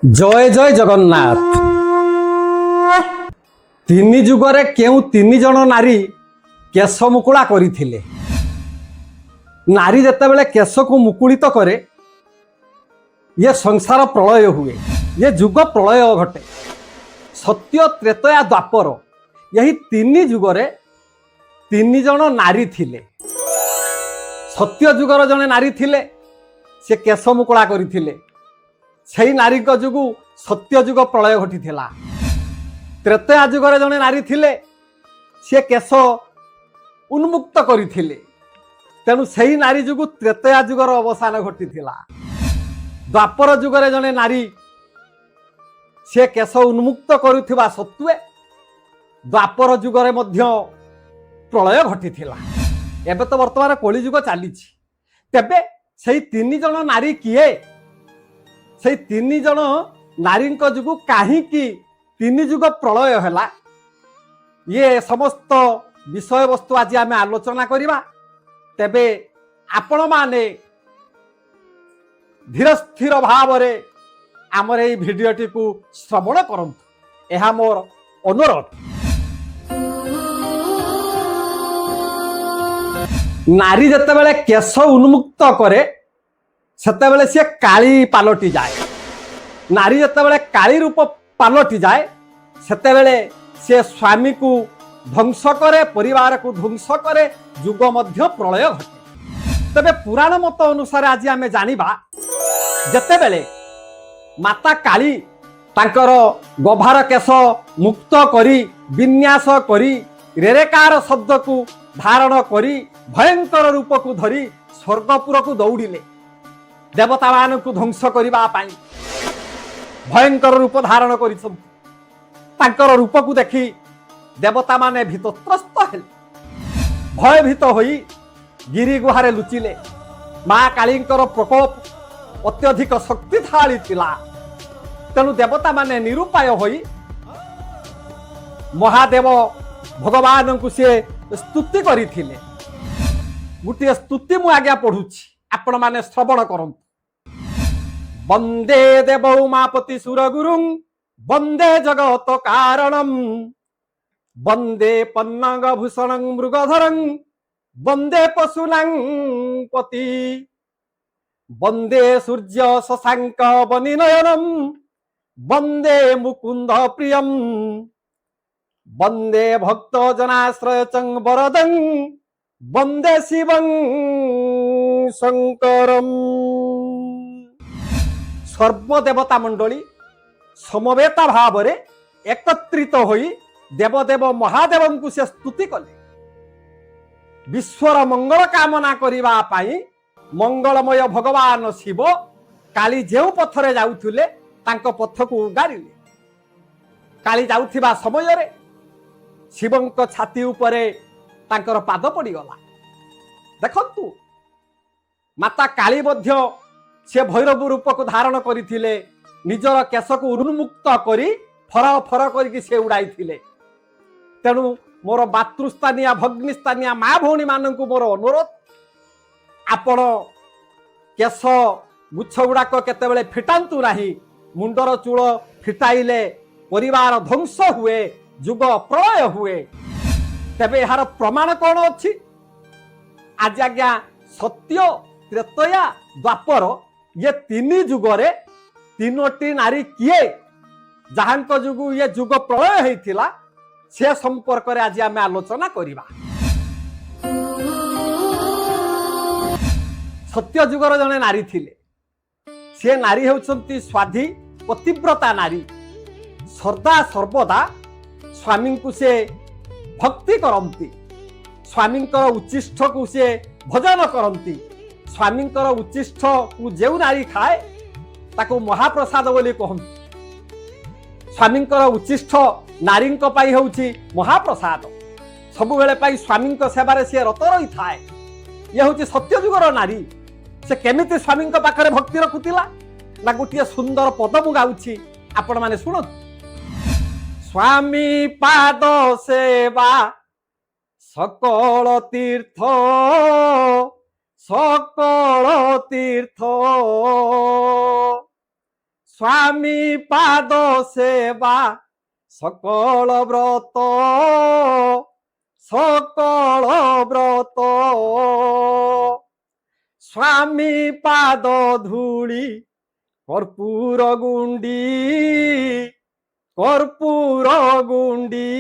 जय जय जगन्नाथ। तीन जुगरे केउ तीन जन नारी केश मुकुला करिथिले। नारी जेतेबेले केश को मुकुलित करे ये संसार प्रलय हुए, ये जुग प्रलय घटे। सत्य त्रेतया द्वापर यही तीन जुगरे तीन जन नारी थिले। सत्य जुगर जने नारी थिले, से केश मुकुला करिथिले। से नारी जुगु सत्य जुग प्रलय घटी थिला। त्रेतया जुगरे जने नारी थिले, से केश उन्मुक्त करिथिले। तेणु से नारी जुगु त्रेतया जुगर अवसान घटी थिला। द्वापर जुगरे जने नारी से केश उन्मुक्त करुथिबा सत्वे द्वापर जुगरे मध्य प्रलय घटी थिला। एबे तो वर्तमान कली जुग चलीछि। तेबे से तीन जन नारी किए? से तीन जन नारी जुगु कहीं तीन जुग प्रलय हैला, ये समस्त विषय वस्तु आज आम आलोचना करिबा। तेबे आपण माने धीर स्थिर भाव रे आमर এই ভিডিওটি को श्रवण करंतु, एहा मोर अनुरोध। नारी जेतेबेले केश उन्मुक्त करे सेतेबेले से काली पालटी जाए। नारी जेतेबेले काली रूप पालटी जाए सेतेबेले से स्वामी को ध्वंस करे, परिवार को ध्वंस करे, जुग मध्य प्रलय घटे। तबे पुराण मत अनुसार आज आमे जानिबा जेतेबेले माता काली तांकर गभार केश मुक्त करी विन्यास करी रेरेकार शब्द को धारण करी भयंकर रूप को धरी स्वर्गपुर को दौड़िले देवता मान को ध्वंस करबा पाई। भयंकर रूप धारण करिसं तांकर रूप को देखि देवता माने भीतत्रस्त हेले, भयभीत होई गिरी गुहारे लुचिले। माँ कालींकर प्रकोप अत्यधिक शक्तिशाली थिला। तेणु देवता माने निरुपाय होई महादेव भगवान को से स्तुति करिथिले। गोटे स्तुति मु आज्ञा पढ़ुछि, आपण माने श्रवण करंतु। वंदे देव उमापति सुरगुरुं वंदे जगत कारणं वंदे पन्नग भूषणं मृगधरं वंदे पशूनां पति वंदे सूर्य शशांक वनिनयनं वंदे मुकुंद प्रियं वंदे भक्त जनाश्रयचं वरदं वंदे शिवं शंकरं। सर्वदेवता मंडली समवेता भाव रे एकत्रित होई देवदेव महादेव को से स्तुति कले। विश्वर मंगल कामना करिबा पाई मंगलमय भगवान शिव काली जेउ पथरे जाउथुले तांको पथ को उगारिले। काली जाउथिबा समय रे शिवंक छाती उपरे तांकर पाद पड़ीगला। देखंतु माता काली मध्य से भैरव रूप को धारण करथिले, निजर केश को उन्मुक्त करी फर फर करके से उड़ाई थिले। तेणु मोर मातृस्थानिया भग्निस्थानिया माँ भौणी मानक मोर अनुरोध, आपण केश गुच्छ गुड़ाक केतेबेले फिटांतु नाही। मुंडर चूल फिटाइले परिवार ध्वंस हुए, जुग प्रलय हुए। तेबे यार प्रमाण कौन अच्छी? आज आज्ञा सत्य त्रेतया द्वापर ये तीन जुगरे तीनोटी नारी किए जहांक जुगु ये जुग प्रलय होइथिला से संपर्क रे आज आमे आलोचना करिबा। सत्य जुगर जने नारी थिले, से नारी हेउचंती स्वाधी पतिव्रता नारी। सर्दा सर्वदा स्वामी को से भक्ति करंती, स्वामी उच्चिष्ट को से भजन करंती। स्वामी उच्चिष्ट को जेउ नारी खाए ताको महाप्रसाद बोली कहंती। स्वामी उच्चिष्ट नारी पाई होउची महाप्रसाद। सबु बेले पाई स्वामी सेवारे से रत रही थाए। ये होउची सत्य जुगर नारी। से केमिति स्वामी पाखरे भक्ति रखुतिला ना गोटे सुंदर पद मु गाउची, आपण माने सुनत। स्वामी पाद सेवा सकल तीर्थ सकल तीर्थ स्वामी पाद सेवा सकल व्रत सकल व्रत स्वामी पाद धूली कर्पूर गुंडी कर्पूर गुंडी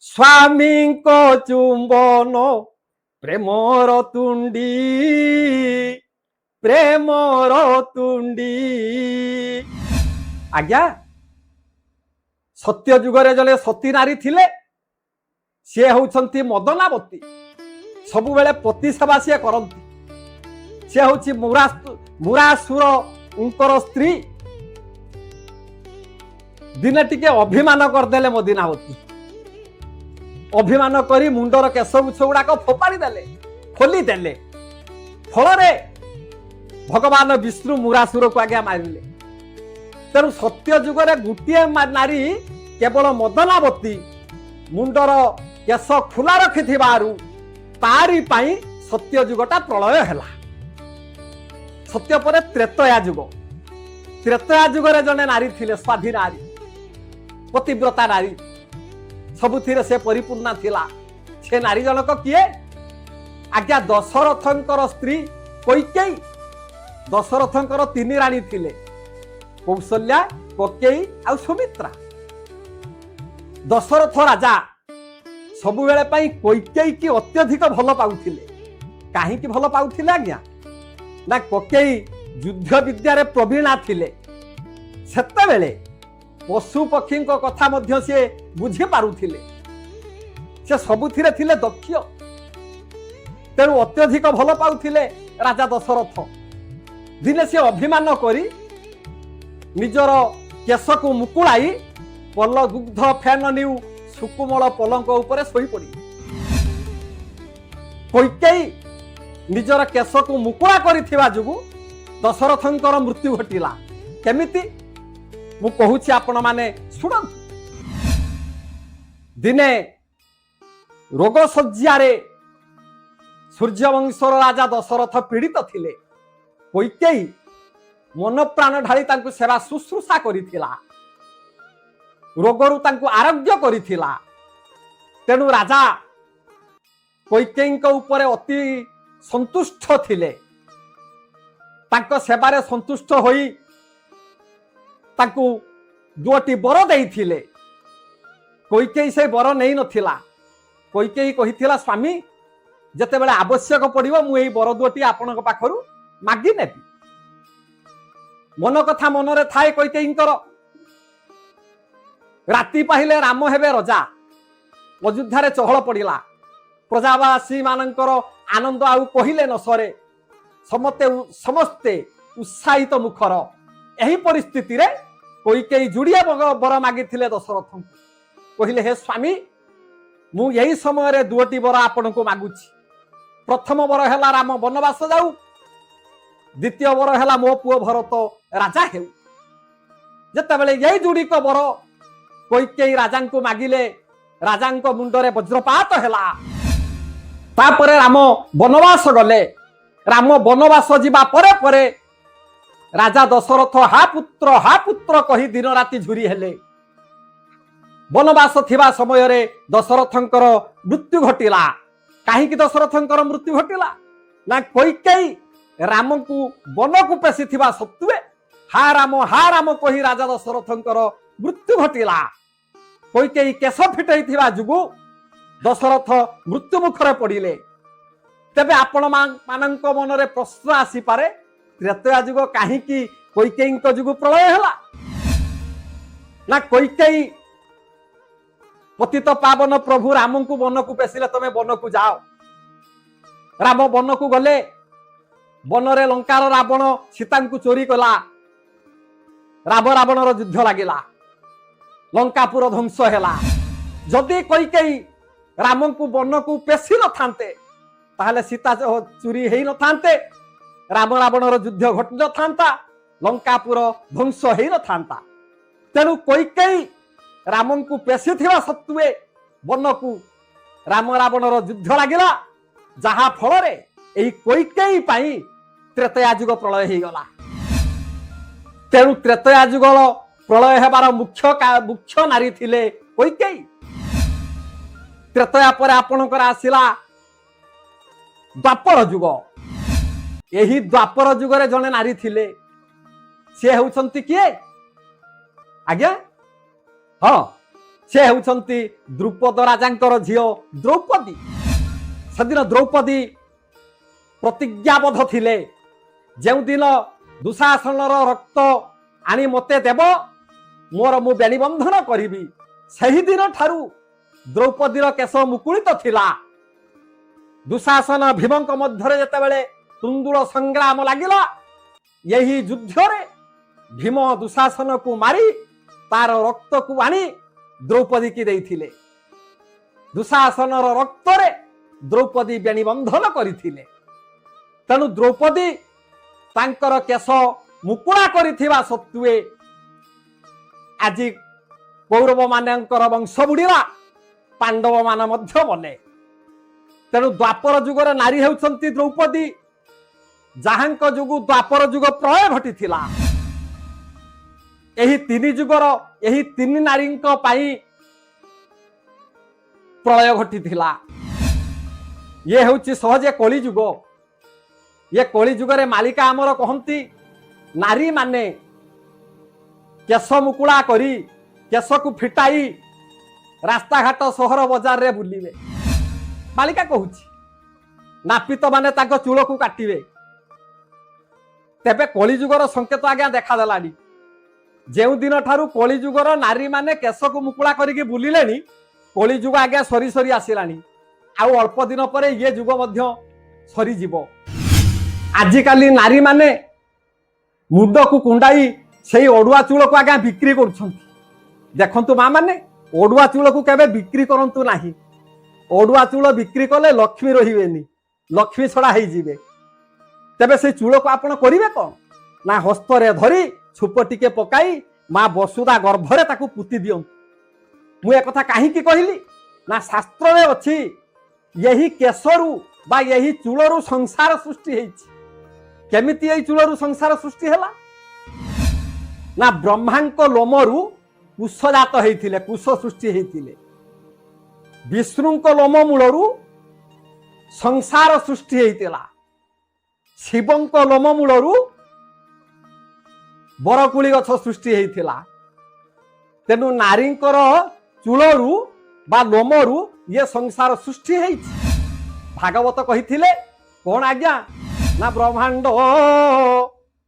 स्वामी को चुंबन प्रेमर तुंडी प्रेमर तुंडी। आज्ञा सत्य जुगरे जले सती नारी थिले सी होउछंती मदनावती सबु बेले पति सेवा सी करंती सी होउछि मुरासुर उनकर स्त्री दिने टिके अभिमान करदेले मदनावती अभिमान करी मुंडर केश गुछ गुड़ाक फोपाड़ी देले खोली देले फल भगवान विष्णु मुरासुर को आज्ञा मारिले। तेणु सत्य जुगरे गोटे नारी केवल मदनावती मुंडर केश खुला रखि तारी पाई सत्य जुगटा प्रलय हैला। सत्य पर त्रेतया जुगरे जने नारी थिले स्वाधी नारी पतिव्रता नारी सबुथिरे से परिपूर्ण थिला। से नारी जनक किए आज्ञा दशरथंकर स्त्री कैकेयी। दशरथंकर तीन रानी थिले कौशल्या कैकेयी आ सुमित्रा। दशरथ राजा सबु बेले पई कैकेयी की अत्यधिक भल पाउथिले। काहे की भल पाउथिले आज्ञा ना कैकेयी युद्ध विद्या रे प्रवीणा थिले। सेते बेले पशु पक्षी कथा मध्य से बुझी पारुथिले से सबुथिरे थिले दक्ष। तेणु अत्यधिक भल पाउथिले राजा दशरथ। दिने से अभिमान करी निजर केश को मुकुलाई पल दुग्ध फैन न्यू सुकुमल पलंक उपरे सोई पड़ी। कैकेयी निजर केश को मुकुला करिथिबा जुगु दशरथंकर मृत्यु घटिला। केमिति मु कहूछि आपण माने सुनंतु। दिने रोग सज्जारे सूर्यवंशर राजा दशरथ पीड़ित थिले। कैकेयी मन प्राण ढाली तांकु सेवा शुश्रूषा करिथिला रोगरु तांकु आरोग्य करिथिला। तेणु राजा कैकेयी उपरे अति संतुष्ट थिले। तांको सेवारे संतुष्ट होई तांकु दुटी बर देइथिले। कैकेयी से बर नहीं नथिला। कैकेयी कहिथिला स्वामी जते बेले आवश्यक पड़िबो मु एई बर दुटी आपनक पाखरु मागी नेबी। मन कथा मनरे थाए कैकेयींकर। राति पाहिले राम हेबे राजा। अयोध्या चहल पड़िला। प्रजावासी मानकर आनंद आउ कहिले न सरे। समस्ते उत्साहित मुखर। एही परिस्थिति रे कैकेयी जुड़िया बर मागी दशरथ कहले हे स्वामी मु यही समय रे दुटी बर आपण को मागुछि। प्रथम बर हैला राम वनवास जाऊ। द्वितीय बर हैला मो पुओ भरत राजा हेउ। जते बेले यही जुड़ी को बर कैकेयी राजा को मागिले राजा को मुंडरे वज्रपात हैला। तापरे राम वनवास गले। राम वनवास जीवा परे परे राजा दशरथ हा पुत्र कही दिन राति झुरी हेले। वनवास थिबा समय रे दशरथंकर मृत्यु घटिला। काहे कि दशरथंकर मृत्यु घटिला ना कैकेयी राम को वन को पेशी थिबा सत्वे हा राम कही राजा दशरथंकर मृत्यु घटिला। कैकेयी केश फिटई थिबा जुगु दशरथ मृत्यु मुखरे पड़िले। तेबे आपण मानक मनरे प्रश्न आसी पारे त्रेतया जुग काहे कि कैकेयी जुगु प्रलय हैला ना कैकेयी पतित पावन प्रभु राम को वन को पेशिले तमे वन को जाओ। राम वन को गले। वन रे लंकार रावण सीता को चोरी कला। रावणर युद्ध लगिला। लंकापुर ध्वंस हैला। जदि कैकेयी राम को वन को पेशी न थांते ताहले सीता चोरी हेई न थांते। रावणर युद्ध घटि न थांता। लंकापुर ध्वंस हेई न थांता। तेणु कैकेयी राम को पेशी थिबा सत्वे वन को राम रावणर युद्ध लगिला। जहा फल रे एई कैकेयी पाई त्रेतया जुग प्रलय हो गला। तेणु त्रेतया जुगल प्रलय हेबार मुख्य नारी थिले कैकेयी। त्रेतया पर आपणकर आसिला द्वापर जुग। यही द्वापर जुगरे जने नारी थिले, से होउछंती किए आज्ञा? हाँ, से होउछंती द्रुपद राजांकर झियो द्रौपदी। सदिन द्रौपदी प्रतिज्ञाबद्ध थिले, जेउ दिन दुशासनर रक्त आनी मते देव मोर मु बेणीबंधन करिबी, सही दिन ठारू द्रौपदीर केश मुकुलित थिला। दुशासन भीमंक मध्यरे जेतेबेले तुंदुल संग्राम लागिला, यही युद्ध रे भीम दुशासन को मारी तार रक्त को आनी द्रौपदी की देइथिले। दुशासनर रक्त रे द्रौपदी बेणीबंधन करिथिले। तेणु द्रौपदी तांकर केश मुकुला करिथिबा सत्वे आज कौरव मानकर वंश बुड़ीला, पांडव मान मध्य बने। तेणु द्वापर जुगर नारी हेउछंती द्रौपदी, जाहांक जुगु द्वापर जुग प्रलय घटिथिला। एही तीन जुगर एही तीन नारींक पाई प्रलय घटिथिला। ये हेउची सहजे कली जुग। ये कली जुगरे मालिका आमर कहंती नारी माने केश मुकुला करी केश को फिटाई रास्ता घाट सहर बजार रे बुलिबे। मालिका कहूची नापित माने ताको चूल को काटिबे। तेबे कली जुगर संकेत आज्ञा देखा देलानी। जेउ दिन ठारू कली जुगर नारी माने केश को मुकुला करिके बुलिलेनी, कली जुग आज्ञा सरी सरी आसिलानी। आउ अल्प दिन परे ये जुग मध्य सरी जीवो। आजिकाली नारी माने मुंड को कुंडाई सेई ओडुआ चूल को आज्ञा बिक्री करुछंती। देखंतु मां माने ओडुआ चूल को केबे बिक्री करंतु नाही। ओडुआ चूल बिक्री कले लक्ष्मी रहिबेनी, लक्ष्मी छड़ा हेई जिवे। तेबे से चूल को आपण करिवे कोन ना हस्तरे धरी छुप टिके पकाई मां वसुधा गर्भरे ताकू पुति दियं। मु ए कथा काहे की कहली ना शास्त्र रे अछि यही केशरू बा यही चूलरू संसार सृष्टि हेछि। केमिति यही चूलरू संसार सृष्टि हैला ना ब्रह्मांक लोमरू कुश जात हेइथिले, कुश सृष्टि हेइथिले। विष्णुंक लोम मूलरू संसार सृष्टि हेइतिला। शिवंक लोम मूलरू बरकुली गछ सृष्टि हेइतिला। तेनु नारींकर चूलरू बा लोमरू ये संसार सृष्टि हेइछि। भागवत कहिथिले कोन आज्ञा ना ब्रह्मांड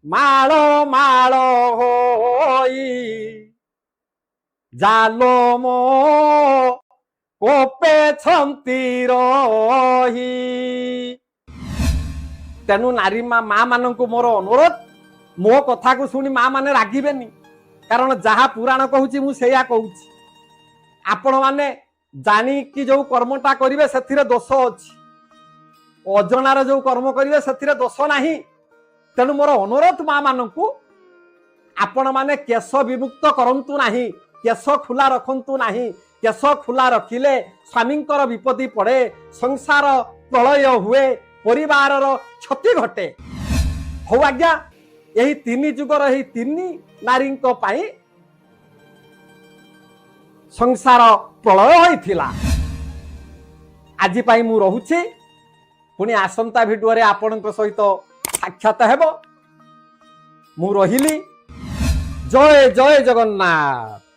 माळ माळ होई जालोम कोपे छंती रही। तेनु नारी मां मानक मोर अनुरोध, मो कथा को सुनी मां माने रागिबेनी, कारण जहा पुराण कहूची मु सेया कहूची। आपण माने जानी कि जो कर्मटा करिवे सेथिरे दोष अछि, अजनार जो कर्म करिवे सेथिरे दोष नाही। तेणु मोर अनुरोध मां मानकू आपण माने केश विमुक्त करंतु नाही, केश खुला रखंतु नाही। केश खुला रखिले स्वामींकर विपत्ति पड़े, संसार प्रलय हुए, परिवार क्षति घटे। हो आज्ञा यही तीन जुगर यही तीन नारी पाई संसार प्रलय होइथिला। आज पाई मु रहुछि, पुणी आसंता भिडियो रे आपणक सहित साक्षात हेबो। मु रहिली। जय जय जगन्नाथ।